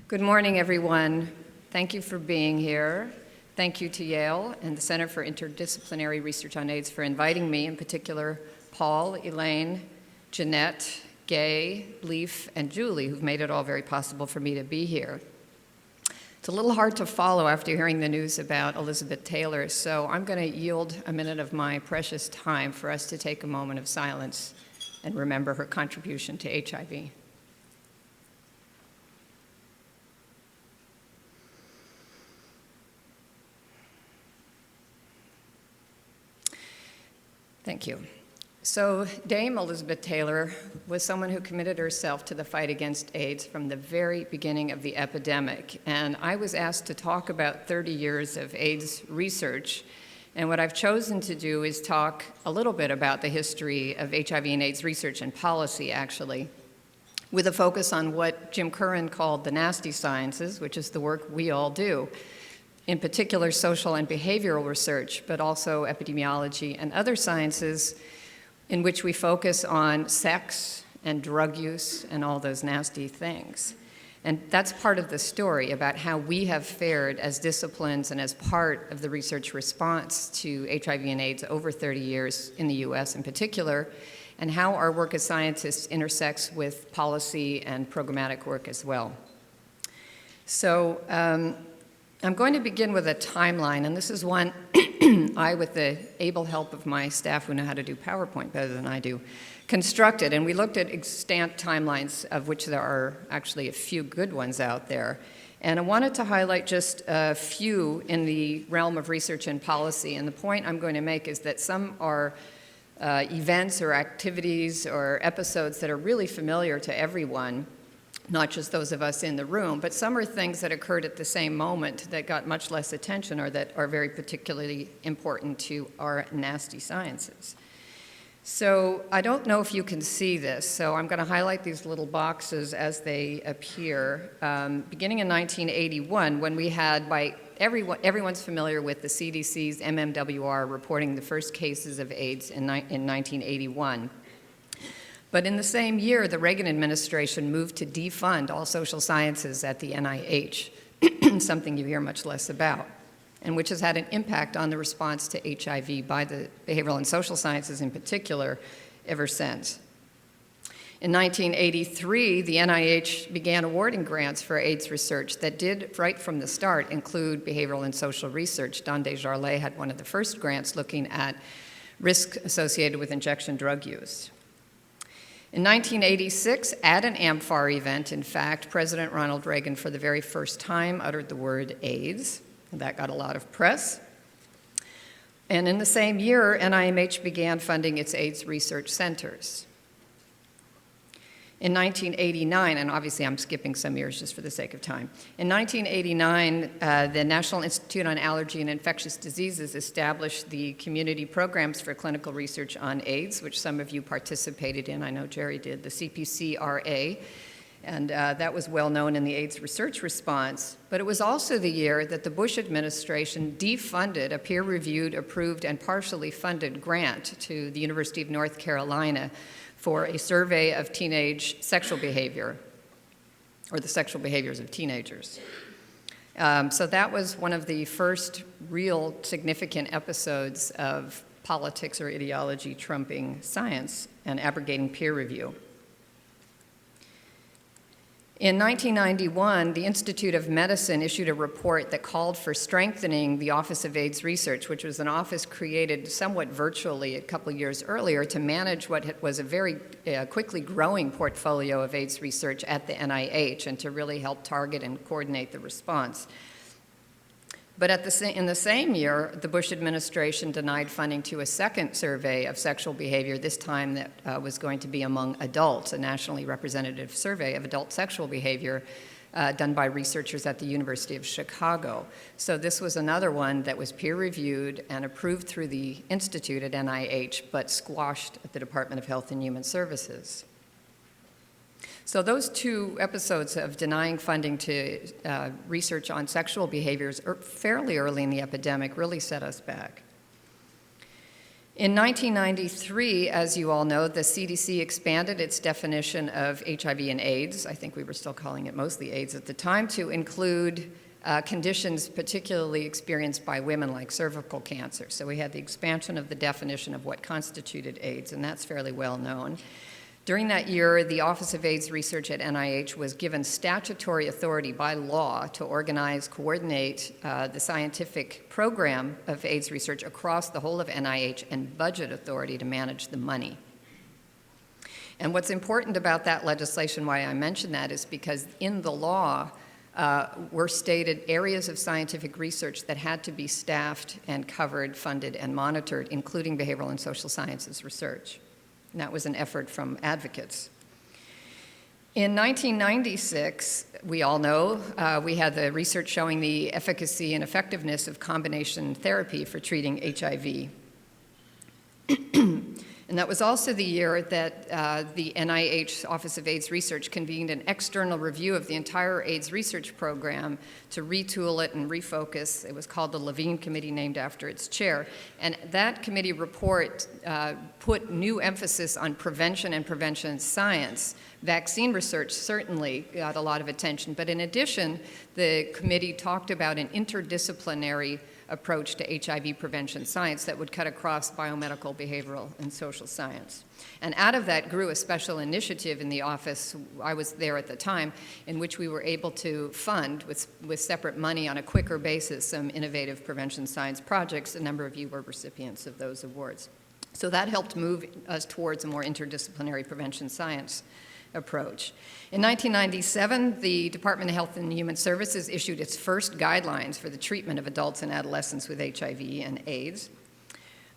Good morning, everyone. Thank you for being here. Thank you to Yale and the Center for Interdisciplinary Research on AIDS for inviting me, in particular Paul, Elaine, Jeanette, Gay, Leaf, and Julie, who've made it all very possible for me to be here. It's a little hard to follow after hearing the news about Elizabeth Taylor, so I'm going to yield a minute of my precious time for us to take a moment of silence and remember her contribution to HIV. Thank you. So Dame Elizabeth Taylor was someone who committed herself to the fight against AIDS from the very beginning of the epidemic. And I was asked to talk about 30 years of AIDS research. And what I've chosen to do is talk a little bit about the history of HIV and AIDS research and policy, actually, with a focus on what Jim Curran called the nasty sciences, which is the work we all do. In particular, social and behavioral research, but also epidemiology and other sciences in which we focus on sex and drug use and all those nasty things. And that's part of the story about how we have fared as disciplines and as part of the research response to HIV and AIDS over 30 years in the US in particular, and how our work as scientists intersects with policy and programmatic work as well. So, I'm going to begin with a timeline, and this is one I, with the able help of my staff who know how to do PowerPoint better than I do, constructed. And we looked at extant timelines, of which there are actually a few good ones out there. And I wanted to highlight just a few in the realm of research and policy. And the point I'm going to make is that some are events or activities or episodes that are really familiar to everyone, not just those of us in the room, but some are things that occurred at the same moment that got much less attention or that are very particularly important to our nasty sciences. So I don't know if you can see this, so I'm going to highlight these little boxes as they appear. Beginning in 1981, when we had, everyone's familiar with the CDC's MMWR reporting the first cases of AIDS in 1981. But in the same year, the Reagan administration moved to defund all social sciences at the NIH, something you hear much less about, and which has had an impact on the response to HIV by the behavioral and social sciences in particular ever since. In 1983, the NIH began awarding grants for AIDS research that did, right from the start, include behavioral and social research. Don Desjardins had one of the first grants looking at risk associated with injection drug use. In 1986, at an AMFAR event, in fact, President Ronald Reagan, for the very first time, uttered the word AIDS. That got a lot of press. And in the same year, NIMH began funding its AIDS research centers. In 1989, and obviously I'm skipping some years just for the sake of time, in 1989, the National Institute on Allergy and Infectious Diseases established the community programs for clinical research on AIDS, which some of you participated in. I know Jerry did, the CPCRA, and that was well known in the AIDS research response. But it was also the year that the Bush administration defunded a peer-reviewed, approved, and partially funded grant to the University of North Carolina for a survey of teenage sexual behavior, or the sexual behaviors of teenagers. So that was one of the first real significant episodes of politics or ideology trumping science and abrogating peer review. In 1991, the Institute of Medicine issued a report that called for strengthening the Office of AIDS Research, which was an office created somewhat virtually a couple of years earlier to manage what was a very quickly growing portfolio of AIDS research at the NIH and to really help target and coordinate the response. But in the same year, the Bush administration denied funding to a second survey of sexual behavior, this time that was going to be among adults, a nationally representative survey of adult sexual behavior done by researchers at the University of Chicago. So this was another one that was peer-reviewed and approved through the Institute at NIH, but squashed at the Department of Health and Human Services. So those two episodes of denying funding to research on sexual behaviors fairly early in the epidemic really set us back. In 1993, as you all know, the CDC expanded its definition of HIV and AIDS, I think we were still calling it mostly AIDS at the time, to include conditions particularly experienced by women like cervical cancer. So we had the expansion of the definition of what constituted AIDS, and that's fairly well known. During that year, the Office of AIDS Research at NIH was given statutory authority by law to organize, coordinate the scientific program of AIDS research across the whole of NIH and budget authority to manage the money. And what's important about that legislation, why I mention that, is because in the law were stated areas of scientific research that had to be staffed and covered, funded, and monitored, including behavioral and social sciences research. And that was an effort from advocates. In 1996, we all know, we had the research showing the efficacy and effectiveness of combination therapy for treating HIV. And that was also the year that the NIH Office of AIDS Research convened an external review of the entire AIDS research program to retool it and refocus. It was called the Levine Committee, named after its chair. And that committee report put new emphasis on prevention and prevention science. Vaccine research certainly got a lot of attention, but in addition, the committee talked about an interdisciplinary approach to HIV prevention science that would cut across biomedical, behavioral, and social science. And out of that grew a special initiative in the office, I was there at the time, in which we were able to fund with separate money on a quicker basis some innovative prevention science projects. A number of you were recipients of those awards. So that helped move us towards a more interdisciplinary prevention science approach. In 1997, the Department of Health and Human Services issued its first guidelines for the treatment of adults and adolescents with HIV and AIDS.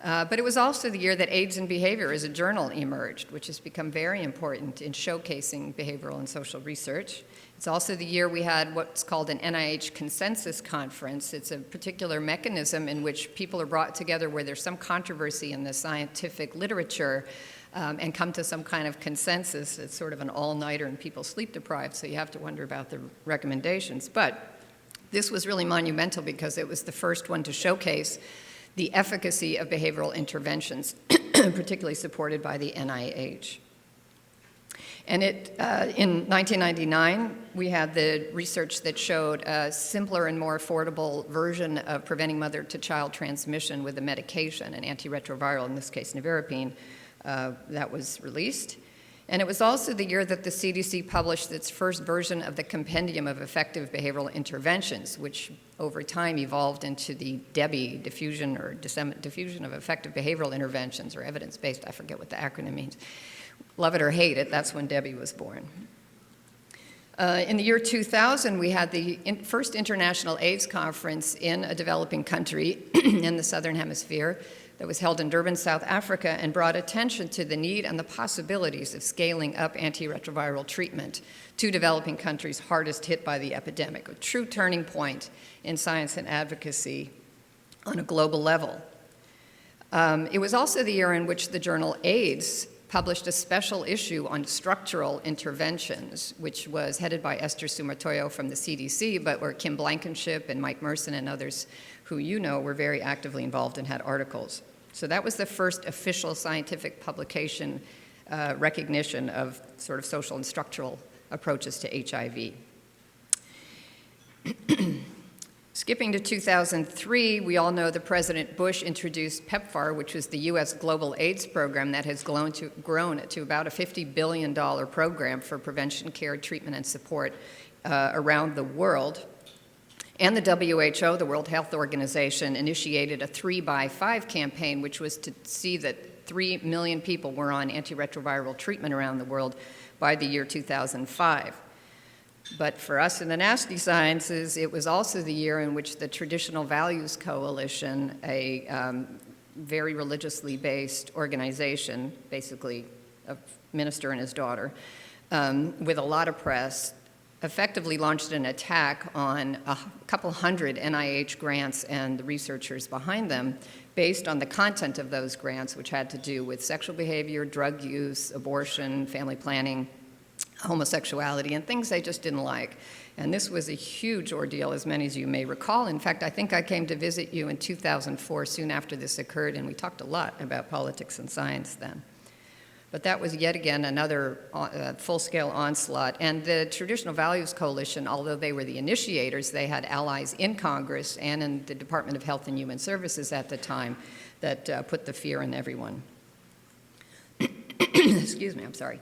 But it was also the year that AIDS and Behavior as a journal emerged, which has become very important in showcasing behavioral and social research. It's also the year we had what's called an NIH consensus conference. It's a particular mechanism in which people are brought together where there's some controversy in the scientific literature and come to some kind of consensus. It's sort of an all-nighter and people sleep deprived, so you have to wonder about the recommendations. But this was really monumental because it was the first one to showcase the efficacy of behavioral interventions, particularly supported by the NIH. And in 1999, we had the research that showed a simpler and more affordable version of preventing mother-to-child transmission with a medication, an antiretroviral, in this case nevirapine, that was released. And it was also the year that the CDC published its first version of the Compendium of Effective Behavioral Interventions, which over time evolved into the DEBI, Diffusion of Effective Behavioral Interventions, or evidence-based, I forget what the acronym means. Love it or hate it, that's when DEBI was born. In the year 2000, we had the first International AIDS Conference in a developing country in the Southern Hemisphere that was held in Durban, South Africa, and brought attention to the need and the possibilities of scaling up antiretroviral treatment to developing countries hardest hit by the epidemic, a true turning point in science and advocacy on a global level. It was also the year in which the journal AIDS published a special issue on structural interventions, which was headed by Esther Sumatoyo from the CDC, but where Kim Blankenship and Mike Merson and others who you know were very actively involved and had articles. So that was the first official scientific publication recognition of sort of social and structural approaches to HIV. Skipping to 2003, we all know that President Bush introduced PEPFAR, which was the U.S. global AIDS program that has grown to about a $50 billion program for prevention, care, treatment, and support around the world. And the WHO, the World Health Organization, initiated a 3x5 campaign, which was to see that 3 million people were on antiretroviral treatment around the world by the year 2005. But for us in the nasty sciences, it was also the year in which the Traditional Values Coalition, a very religiously based organization, basically a minister and his daughter, with a lot of press, effectively launched an attack on a couple hundred NIH grants and the researchers behind them based on the content of those grants, which had to do with sexual behavior, drug use, abortion, family planning, homosexuality, and things they just didn't like. And this was a huge ordeal, as many as you may recall. In fact, I think I came to visit you in 2004, soon after this occurred, and we talked a lot about politics and science then. But that was yet again another full-scale onslaught. And the Traditional Values Coalition, although they were the initiators, they had allies in Congress and in the Department of Health and Human Services at the time that put the fear in everyone. Excuse me, I'm sorry.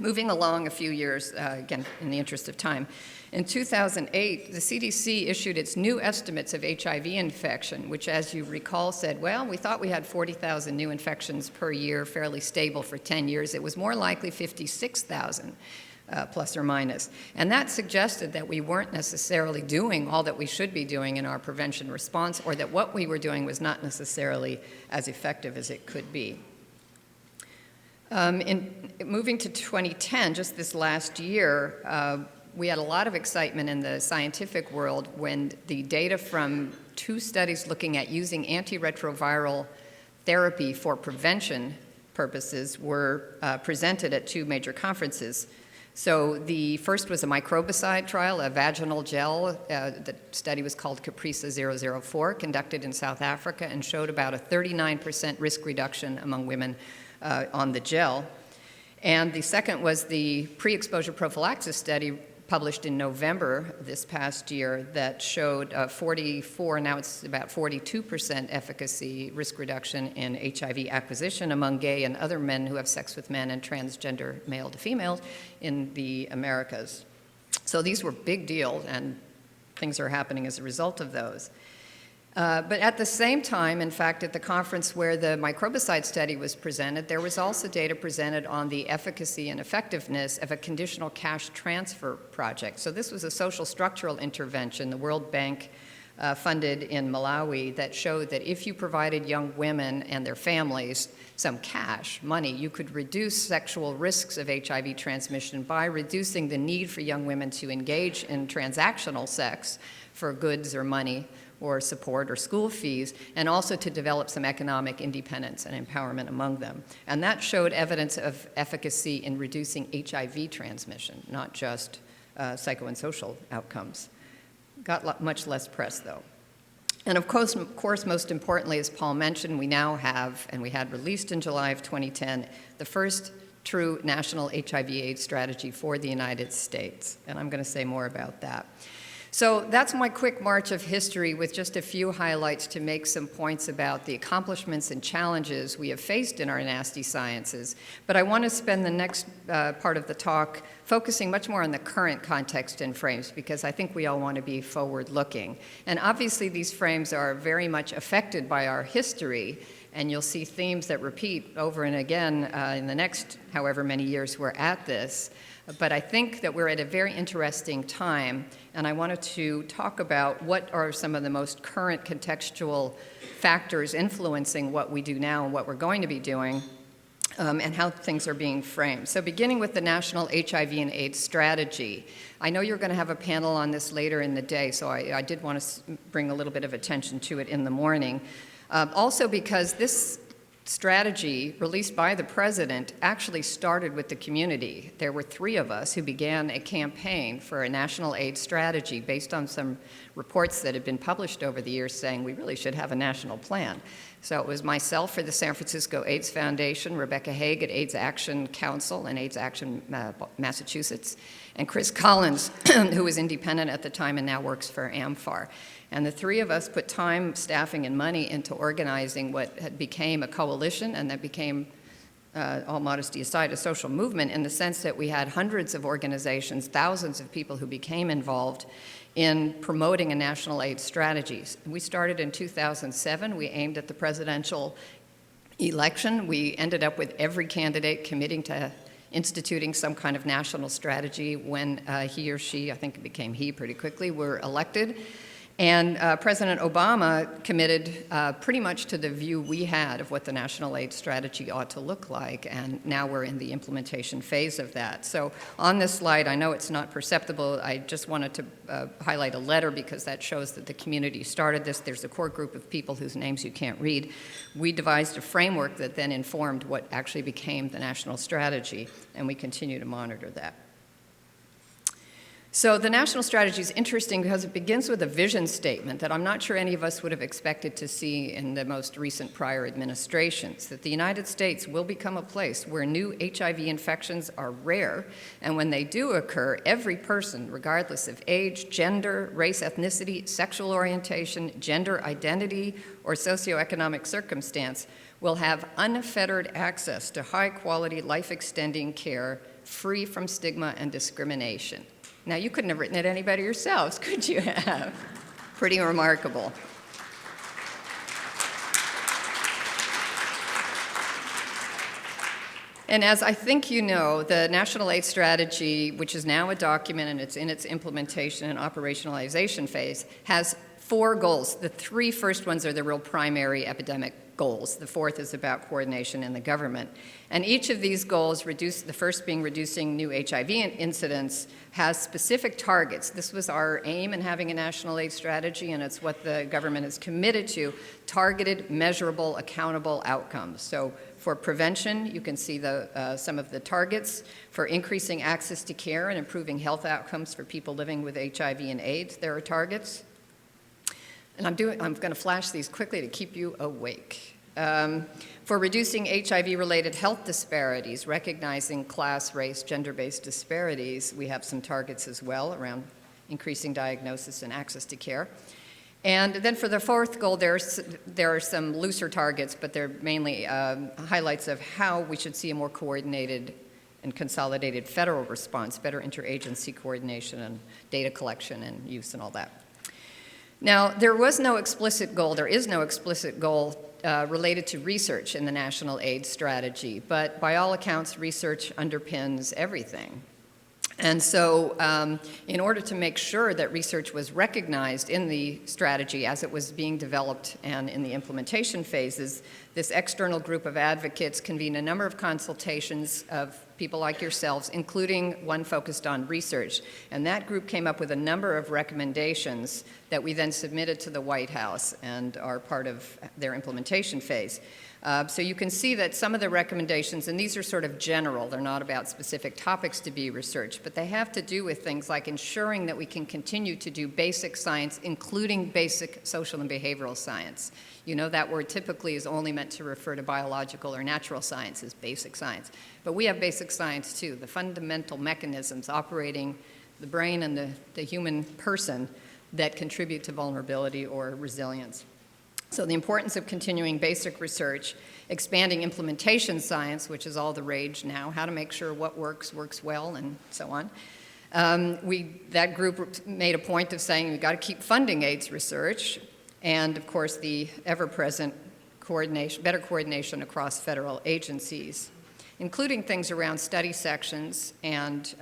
Moving along a few years, again, in the interest of time, in 2008, the CDC issued its new estimates of HIV infection, which, as you recall, said, well, we thought we had 40,000 new infections per year, fairly stable for 10 years. It was more likely 56,000, plus or minus. And that suggested that we weren't necessarily doing all that we should be doing in our prevention response, or that what we were doing was not necessarily as effective as it could be. In moving to 2010, just this last year, we had a lot of excitement in the scientific world when the data from 2 studies looking at using antiretroviral therapy for prevention purposes were presented at 2 major conferences. So the first was a microbicide trial, a vaginal gel. The study was called Caprisa 004, conducted in South Africa, and showed about a 39% risk reduction among women on the gel. And the second was the pre-exposure prophylaxis study published in November this past year that showed 44, now it's about 42% efficacy risk reduction in HIV acquisition among gay and other men who have sex with men and transgender male to females in the Americas. So these were big deals, and things are happening as a result of those. But at the same time, in fact, at the conference where the microbicide study was presented, there was also data presented on the efficacy and effectiveness of a conditional cash transfer project. So this was a social structural intervention the World Bank funded in Malawi that showed that if you provided young women and their families some cash, money, you could reduce sexual risks of HIV transmission by reducing the need for young women to engage in transactional sex for goods or money or support or school fees, and also to develop some economic independence and empowerment among them. And that showed evidence of efficacy in reducing HIV transmission, not just psycho and social outcomes. Got much less press, though. And of course, most importantly, as Paul mentioned, we now have, and we had released in July of 2010, the first true national HIV/AIDS strategy for the United States. And I'm going to say more about that. So that's my quick march of history with just a few highlights to make some points about the accomplishments and challenges we have faced in our nasty sciences. But I want to spend the next part of the talk focusing much more on the current context and frames, because I think we all want to be forward-looking. And obviously these frames are very much affected by our history, and you'll see themes that repeat over and again in the next however many years we're at this. But I think that we're at a very interesting time, and I wanted to talk about what are some of the most current contextual factors influencing what we do now and what we're going to be doing, and how things are being framed. So beginning with the National HIV and AIDS Strategy. I know you're going to have a panel on this later in the day, so I did want to bring a little bit of attention to it in the morning. Also because this strategy released by the president actually started with the community. There were 3 of us who began a campaign for a national AIDS strategy based on some reports that had been published over the years saying we really should have a national plan. So it was myself for the San Francisco AIDS Foundation, Rebecca Haig at AIDS Action Council and AIDS Action Massachusetts, and Chris Collins, who was independent at the time and now works for AMFAR. And the 3 of us put time, staffing, and money into organizing what had became a coalition, and that became, all modesty aside, a social movement in the sense that we had hundreds of organizations, thousands of people who became involved in promoting a national AIDS strategy. We started in 2007. We aimed at the presidential election. We ended up with every candidate committing to instituting some kind of national strategy when he or she, I think it became he pretty quickly, were elected. And President Obama committed pretty much to the view we had of what the national AIDS strategy ought to look like, and now we're in the implementation phase of that. So on this slide, I know it's not perceptible, I just wanted to highlight a letter because that shows that the community started this. There's a core group of people whose names you can't read. We devised a framework that then informed what actually became the national strategy, and we continue to monitor that. So the national strategy is interesting because it begins with a vision statement that I'm not sure any of us would have expected to see in the most recent prior administrations, that the United States will become a place where new HIV infections are rare, and when they do occur, every person, regardless of age, gender, race, ethnicity, sexual orientation, gender identity, or socioeconomic circumstance, will have unfettered access to high-quality, life-extending care free from stigma and discrimination. Now, you couldn't have written it any better yourselves, could you have? Pretty remarkable. And as I think you know, the National AIDS Strategy, which is now a document and it's in its implementation and operationalization phase, has 4 goals. The 3 first ones are the real primary epidemic goals. The 4th is about coordination in the government. And each of these goals, the first being reducing new HIV incidence, has specific targets. This was our aim in having a national AIDS strategy, and it's what the government is committed to: targeted, measurable, accountable outcomes. So for prevention, you can see some of the targets. For increasing access to care and improving health outcomes for people living with HIV and AIDS, there are targets. And I'm going to flash these quickly to keep you awake. For reducing HIV-related health disparities, recognizing class, race, gender-based disparities, we have some targets as well around increasing diagnosis and access to care. And then for the 4th goal, there are some looser targets, but they're mainly highlights of how we should see a more coordinated and consolidated federal response, better interagency coordination and data collection and use and all that. Now, there is no explicit goal related to research in the National AIDS Strategy, but by all accounts, research underpins everything. And so in order to make sure that research was recognized in the strategy as it was being developed and in the implementation phases, this external group of advocates convened a number of consultations of people like yourselves, including one focused on research. And that group came up with a number of recommendations that we then submitted to the White House and are part of their implementation phase. So you can see that some of the recommendations, and these are sort of general, they're not about specific topics to be researched, but they have to do with things like ensuring that we can continue to do basic science, including basic social and behavioral science. You know, that word typically is only meant to refer to biological or natural sciences, basic science. But we have basic science too, the fundamental mechanisms operating the brain and the human person that contribute to vulnerability or resilience. So the importance of continuing basic research, expanding implementation science, which is all the rage now, how to make sure what works well, and so on. That group made a point of saying we've got to keep funding AIDS research, and of course the ever-present better coordination across federal agencies, including things around study sections and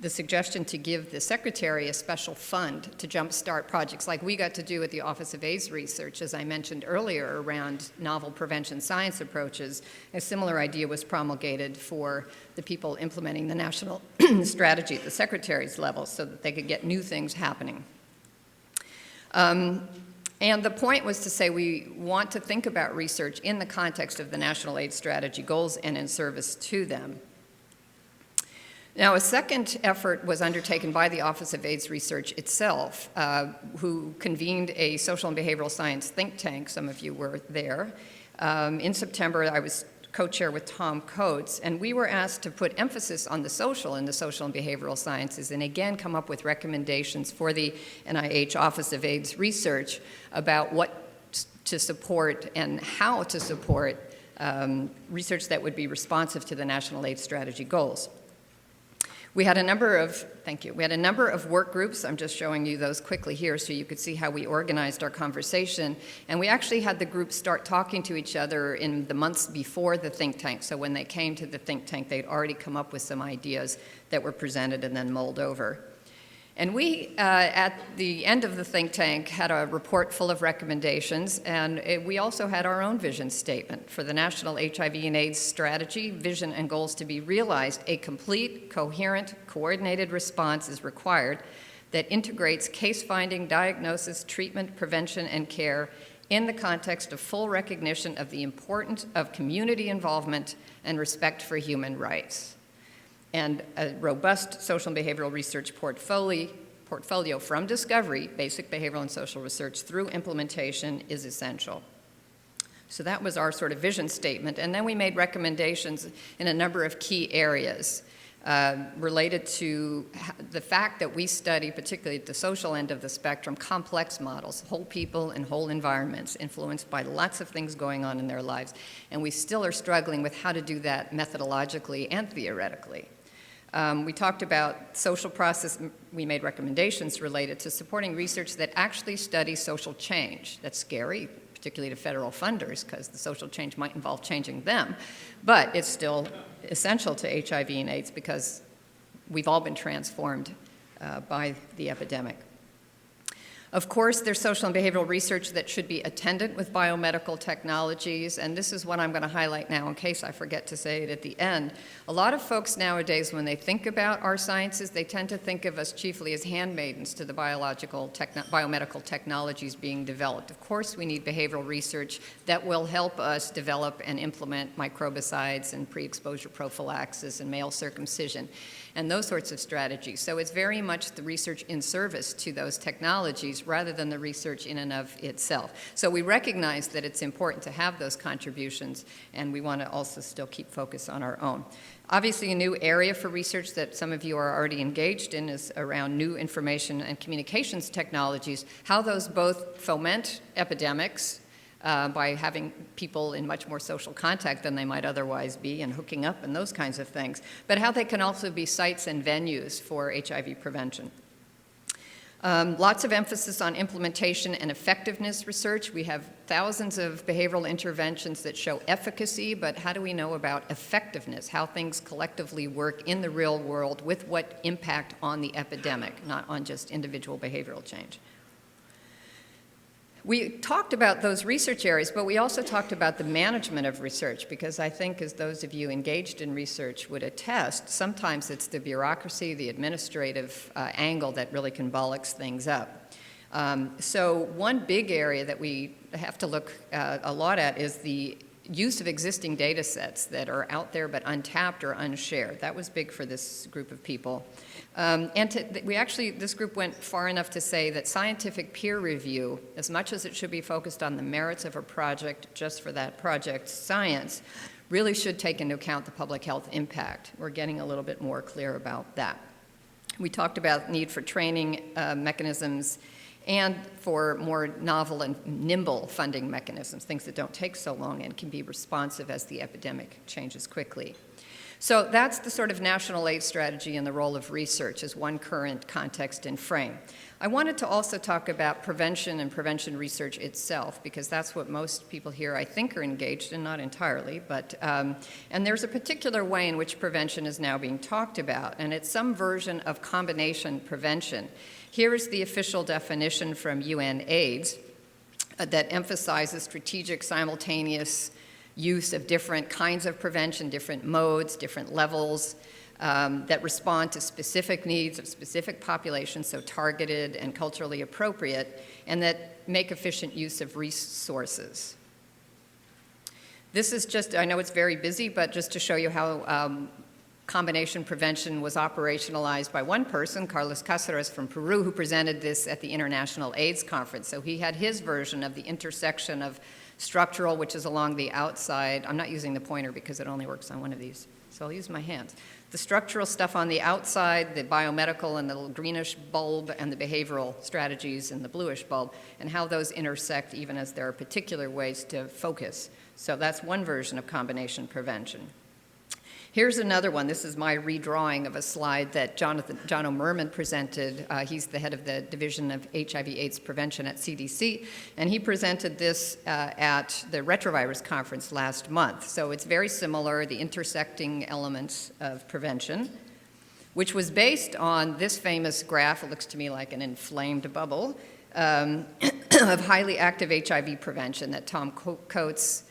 the suggestion to give the secretary a special fund to jumpstart projects like we got to do at the Office of AIDS Research, as I mentioned earlier, around novel prevention science approaches. A similar idea was promulgated for the people implementing the national strategy at the secretary's level so that they could get new things happening. And the point was to say we want to think about research in the context of the National AIDS Strategy goals and in service to them. Now, a second effort was undertaken by the Office of AIDS Research itself, who convened a social and behavioral science think tank. Some of you were there. In September, I was co-chair with Tom Coates, and we were asked to put emphasis on the social in the social and behavioral sciences, and again come up with recommendations for the NIH Office of AIDS Research about what to support and how to support research that would be responsive to the National AIDS Strategy goals. We had a number of work groups. I'm just showing you those quickly here so you could see how we organized our conversation. And we actually had the groups start talking to each other in the months before the think tank. So when they came to the think tank, they'd already come up with some ideas that were presented and then mulled over. And we, at the end of the think tank, had a report full of recommendations, and we also had our own vision statement for the National HIV and AIDS Strategy, vision and goals to be realized. A complete, coherent, coordinated response is required that integrates case-finding, diagnosis, treatment, prevention, and care in the context of full recognition of the importance of community involvement and respect for human rights. And a robust social and behavioral research portfolio from discovery, basic behavioral and social research, through implementation is essential. So that was our sort of vision statement. And then we made recommendations in a number of key areas related to the fact that we study, particularly at the social end of the spectrum, complex models, whole people and whole environments influenced by lots of things going on in their lives. And we still are struggling with how to do that methodologically and theoretically. We talked about social process. We made recommendations related to supporting research that actually studies social change. That's scary, particularly to federal funders, because the social change might involve changing them. But it's still essential to HIV and AIDS because we've all been transformed by the epidemic. Of course, there's social and behavioral research that should be attendant with biomedical technologies, and this is what I'm going to highlight now in case I forget to say it at the end. A lot of folks nowadays, when they think about our sciences, they tend to think of us chiefly as handmaidens to the biomedical technologies being developed. Of course, we need behavioral research that will help us develop and implement microbicides and pre-exposure prophylaxis and male circumcision and those sorts of strategies. So it's very much the research in service to those technologies rather than the research in and of itself. So we recognize that it's important to have those contributions, and we want to also still keep focus on our own. Obviously, a new area for research that some of you are already engaged in is around new information and communications technologies, how those both foment epidemics by having people in much more social contact than they might otherwise be and hooking up and those kinds of things, but how they can also be sites and venues for HIV prevention. Lots of emphasis on implementation and effectiveness research. We have thousands of behavioral interventions that show efficacy, but how do we know about effectiveness, how things collectively work in the real world with what impact on the epidemic, not on just individual behavioral change. We talked about those research areas, but we also talked about the management of research, because I think, as those of you engaged in research would attest, sometimes it's the bureaucracy, the administrative angle that really can bollocks things up. So one big area that we have to look a lot at is the use of existing data sets that are out there but untapped or unshared. That was big for this group of people. This group went far enough to say that scientific peer review, as much as it should be focused on the merits of a project just for that project's science, really should take into account the public health impact. We're getting a little bit more clear about that. We talked about need for training mechanisms and for more novel and nimble funding mechanisms, things that don't take so long and can be responsive as the epidemic changes quickly. So that's the sort of national AIDS strategy and the role of research as one current context and frame. I wanted to also talk about prevention and prevention research itself, because that's what most people here, I think, are engaged in, not entirely, but, and there's a particular way in which prevention is now being talked about, and it's some version of combination prevention. Here is the official definition from UNAIDS that emphasizes strategic, simultaneous use of different kinds of prevention, different modes, different levels that respond to specific needs of specific populations, so targeted and culturally appropriate, and that make efficient use of resources. This is just, I know it's very busy, but just to show you how combination prevention was operationalized by one person, Carlos Cáceres from Peru, who presented this at the International AIDS Conference. So he had his version of the intersection of structural, which is along the outside. I'm not using the pointer because it only works on one of these, so I'll use my hands. The structural stuff on the outside, the biomedical and the little greenish bulb, and the behavioral strategies in the bluish bulb, and how those intersect even as there are particular ways to focus. So that's one version of combination prevention. Here's another one. This is my redrawing of a slide that John O'Merman presented. He's the head of the Division of HIV/AIDS Prevention at CDC, and he presented this at the Retrovirus Conference last month. So it's very similar, the intersecting elements of prevention, which was based on this famous graph. It looks to me like an inflamed bubble of highly active HIV prevention that Tom Coates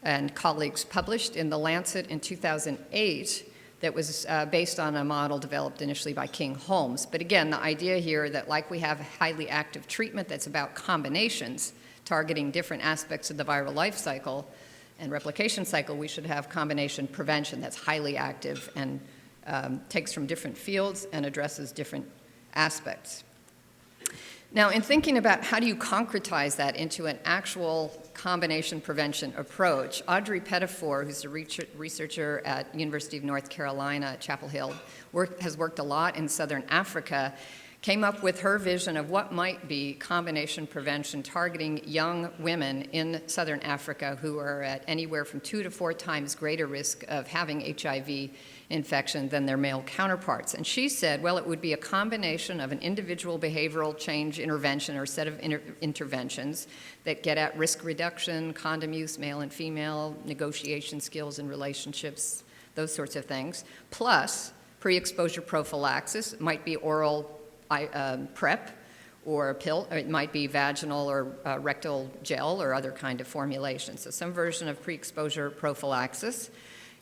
and colleagues published in The Lancet in 2008 that was based on a model developed initially by King Holmes. But again, the idea here that like we have highly active treatment that's about combinations, targeting different aspects of the viral life cycle and replication cycle, we should have combination prevention that's highly active and takes from different fields and addresses different aspects. Now, in thinking about how do you concretize that into an actual combination prevention approach, Audrey Pettifor, who's a researcher at University of North Carolina, Chapel Hill, has worked a lot in Southern Africa, came up with her vision of what might be combination prevention targeting young women in Southern Africa who are at anywhere from 2 to 4 times greater risk of having HIV infection than their male counterparts. And she said, well, it would be a combination of an individual behavioral change intervention or set of interventions that get at risk reduction, condom use, male and female, negotiation skills and relationships, those sorts of things, plus pre-exposure prophylaxis. It might be oral PrEP or a pill, or it might be vaginal or rectal gel or other kind of formulation. So some version of pre-exposure prophylaxis.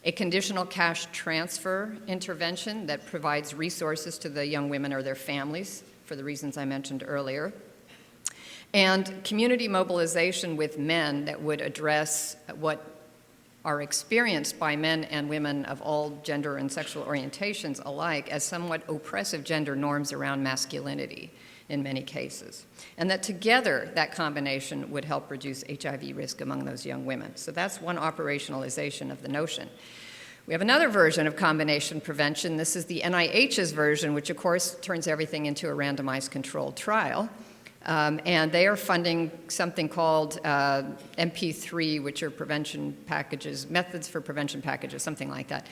A conditional cash transfer intervention that provides resources to the young women or their families for the reasons I mentioned earlier. And community mobilization with men that would address what are experienced by men and women of all gender and sexual orientations alike as somewhat oppressive gender norms around masculinity in many cases. And that together, that combination would help reduce HIV risk among those young women. So that's one operationalization of the notion. We have another version of combination prevention. This is the NIH's version, which of course turns everything into a randomized controlled trial. And they are funding something called MP3, which are prevention packages, methods for prevention packages, something like that.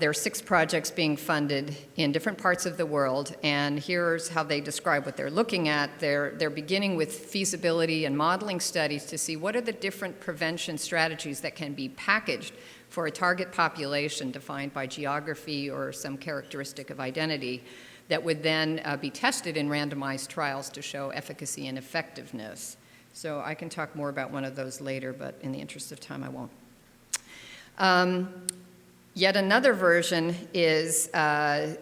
There are 6 projects being funded in different parts of the world, and here's how they describe what they're looking at. They're beginning with feasibility and modeling studies to see what are the different prevention strategies that can be packaged for a target population defined by geography or some characteristic of identity that would then be tested in randomized trials to show efficacy and effectiveness. So I can talk more about one of those later, but in the interest of time, I won't. Yet another version is, a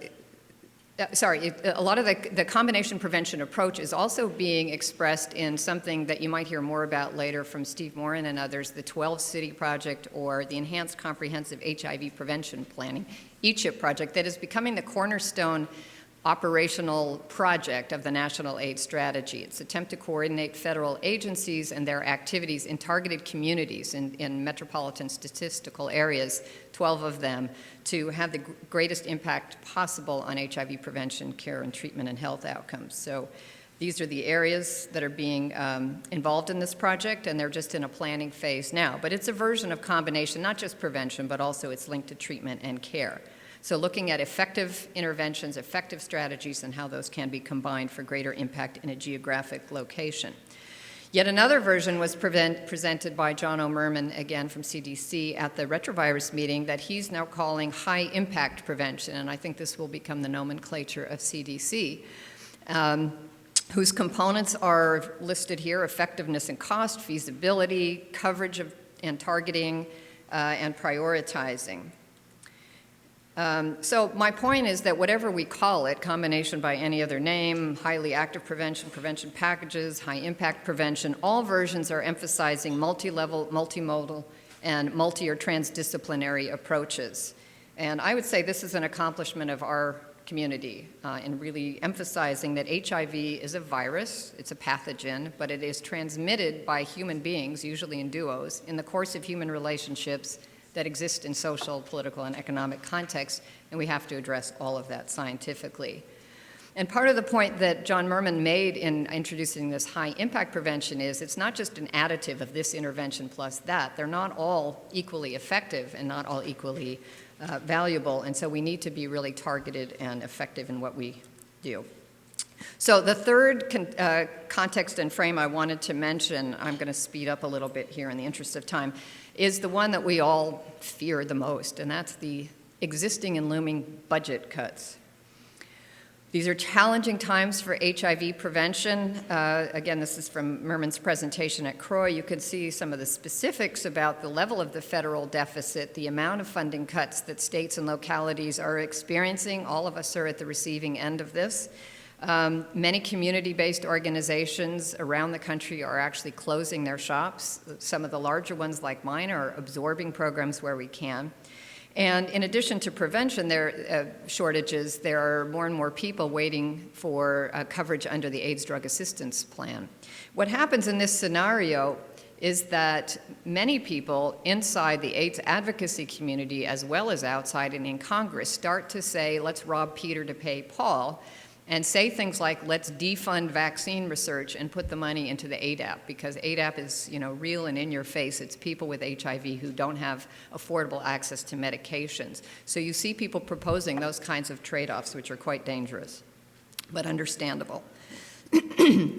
lot of the combination prevention approach is also being expressed in something that you might hear more about later from Steve Morin and others, the 12-City Project or the Enhanced Comprehensive HIV Prevention Planning, ECHIP project, that is becoming the cornerstone operational project of the National AIDS Strategy. It's an attempt to coordinate federal agencies and their activities in targeted communities in metropolitan statistical areas, 12 of them, to have the greatest impact possible on HIV prevention, care, and treatment and health outcomes. So these are the areas that are being involved in this project, and they're just in a planning phase now. But it's a version of combination, not just prevention, but also it's linked to treatment and care. So looking at effective interventions, effective strategies, and how those can be combined for greater impact in a geographic location. Yet another version was presented by John O'Merman, again from CDC, at the retrovirus meeting that he's now calling high-impact prevention, and I think this will become the nomenclature of CDC, whose components are listed here: effectiveness and cost, feasibility, coverage of, and targeting, and prioritizing. So my point is that whatever we call it, combination by any other name, highly active prevention, prevention packages, high-impact prevention, all versions are emphasizing multi-level, multimodal, and multi- or transdisciplinary approaches. And I would say this is an accomplishment of our community in really emphasizing that HIV is a virus, it's a pathogen, but it is transmitted by human beings, usually in duos, in the course of human relationships that exist in social, political, and economic contexts, and we have to address all of that scientifically. And part of the point that John Merman made in introducing this high-impact prevention is it's not just an additive of this intervention plus that. They're not all equally effective and not all equally valuable, and so we need to be really targeted and effective in what we do. So the third context and frame I wanted to mention, I'm going to speed up a little bit here in the interest of time, is the one that we all fear the most, and that's the existing and looming budget cuts. These are challenging times for HIV prevention. Again, this is from Merman's presentation at CROI. You can see some of the specifics about the level of the federal deficit, the amount of funding cuts that states and localities are experiencing. All of us are at the receiving end of this. Many community-based organizations around the country are actually closing their shops. Some of the larger ones like mine are absorbing programs where we can. And in addition to prevention shortages, there are more and more people waiting for coverage under the AIDS Drug Assistance Plan. What happens in this scenario is that many people inside the AIDS advocacy community, as well as outside and in Congress, start to say, let's rob Peter to pay Paul, and say things like, let's defund vaccine research and put the money into the ADAP, because ADAP is, real and in your face. It's people with HIV who don't have affordable access to medications. So you see people proposing those kinds of trade-offs, which are quite dangerous, but understandable.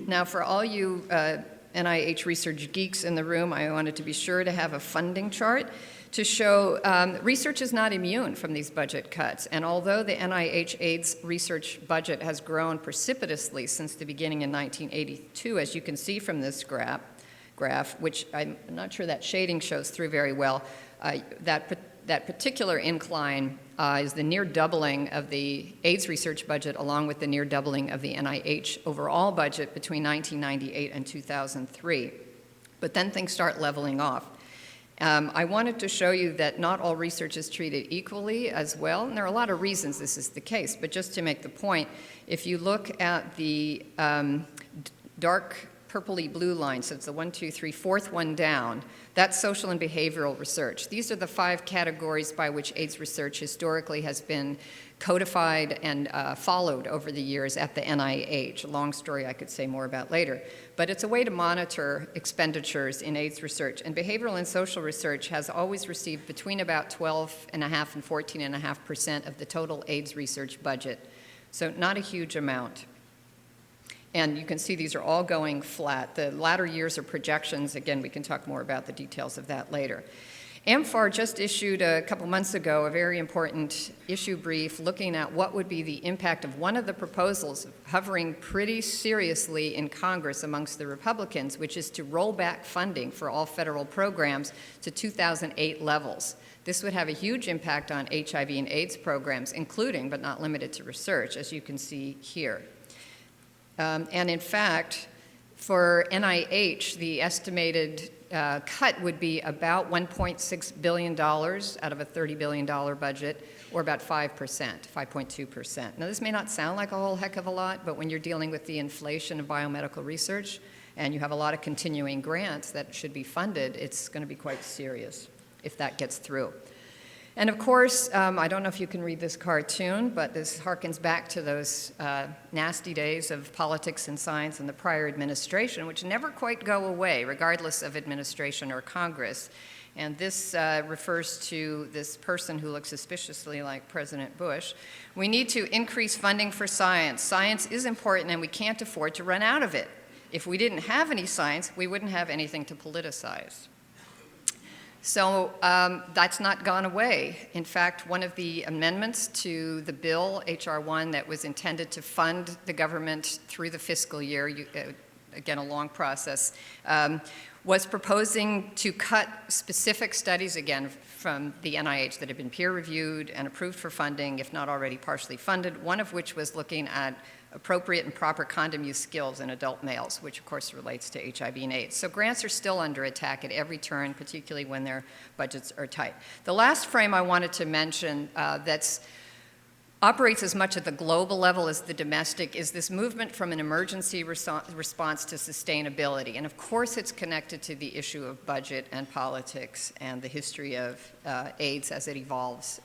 Now, for all you NIH research geeks in the room, I wanted to be sure to have a funding chart to show research is not immune from these budget cuts. And although the NIH AIDS research budget has grown precipitously since the beginning in 1982, as you can see from this graph, which I'm not sure that shading shows through very well, that particular incline is the near doubling of the AIDS research budget, along with the near doubling of the NIH overall budget between 1998 and 2003. But then things start leveling off. I wanted to show you that not all research is treated equally as well, and there are a lot of reasons this is the case, but just to make the point, if you look at the dark purpley blue line, so it's the 1, 2, 3, fourth one down, that's social and behavioral research. These are the 5 categories by which AIDS research historically has been codified and followed over the years at the NIH. A long story I could say more about later. But it's a way to monitor expenditures in AIDS research. And behavioral and social research has always received between about 12.5% and 14.5% of the total AIDS research budget. So not a huge amount. And you can see these are all going flat. The latter years are projections. Again, we can talk more about the details of that later. AMFAR just issued a couple months ago a very important issue brief looking at what would be the impact of one of the proposals hovering pretty seriously in Congress amongst the Republicans, which is to roll back funding for all federal programs to 2008 levels. This would have a huge impact on HIV and AIDS programs, including but not limited to research, as you can see here. And in fact, for NIH, the estimated cut would be about $1.6 billion out of a $30 billion budget, or about 5%, 5.2%. Now, this may not sound like a whole heck of a lot, but when you're dealing with the inflation of biomedical research and you have a lot of continuing grants that should be funded, it's going to be quite serious if that gets through. And of course, I don't know if you can read this cartoon, but this harkens back to those nasty days of politics and science in the prior administration, which never quite go away, regardless of administration or Congress. And this refers to this person who looks suspiciously like President Bush. We need to increase funding for science. Science is important, and we can't afford to run out of it. If we didn't have any science, we wouldn't have anything to politicize. So that's not gone away. In fact, one of the amendments to the bill, H.R. 1, that was intended to fund the government through the fiscal year, again, a long process, was proposing to cut specific studies, again, from the NIH that had been peer-reviewed and approved for funding, if not already partially funded, one of which was looking at appropriate and proper condom use skills in adult males, which of course relates to HIV and AIDS. So grants are still under attack at every turn, particularly when their budgets are tight. The last frame I wanted to mention that's operates as much at the global level as the domestic is this movement from an emergency response to sustainability. And of course it's connected to the issue of budget and politics and the history of AIDS as it evolves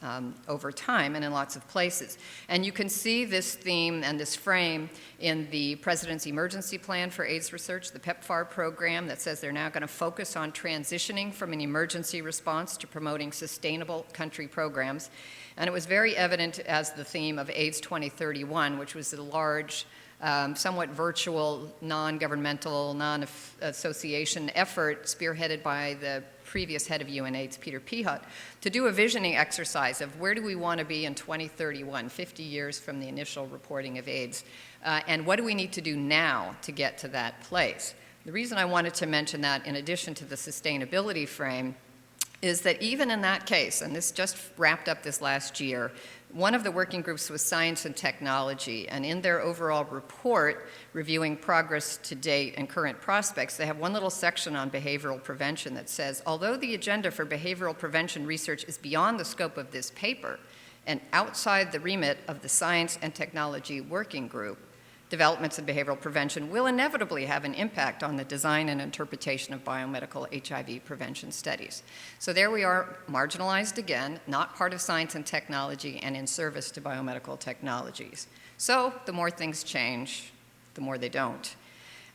over time and in lots of places. And you can see this theme and this frame in the President's Emergency Plan for AIDS Research, the PEPFAR program, that says they're now going to focus on transitioning from an emergency response to promoting sustainable country programs. And it was very evident as the theme of AIDS 2031, which was a large, somewhat virtual, non-governmental, non-association effort spearheaded by the previous head of UNAIDS, Peter Pihut, to do a visioning exercise of where do we want to be in 2031, 50 years from the initial reporting of AIDS, and what do we need to do now to get to that place. The reason I wanted to mention that, in addition to the sustainability frame, is that even in that case, and this just wrapped up this last year, one of the working groups was science and technology, and in their overall report reviewing progress to date and current prospects, they have one little section on behavioral prevention that says, although the agenda for behavioral prevention research is beyond the scope of this paper and outside the remit of the science and technology working group, developments in behavioral prevention will inevitably have an impact on the design and interpretation of biomedical HIV prevention studies. So there we are, marginalized again, not part of science and technology and in service to biomedical technologies. So the more things change, the more they don't.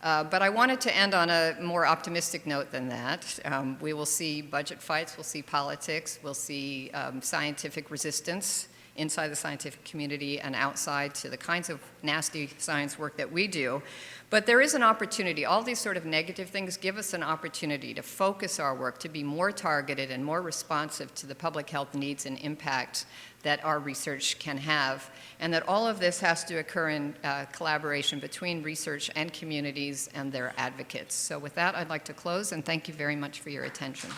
But I wanted to end on a more optimistic note than that. We will see budget fights, we'll see politics, we'll see scientific resistance inside the scientific community and outside to the kinds of nasty science work that we do. But there is an opportunity. All these sort of negative things give us an opportunity to focus our work, to be more targeted and more responsive to the public health needs and impact that our research can have, and that all of this has to occur in collaboration between research and communities and their advocates. So with that, I'd like to close, and thank you very much for your attention.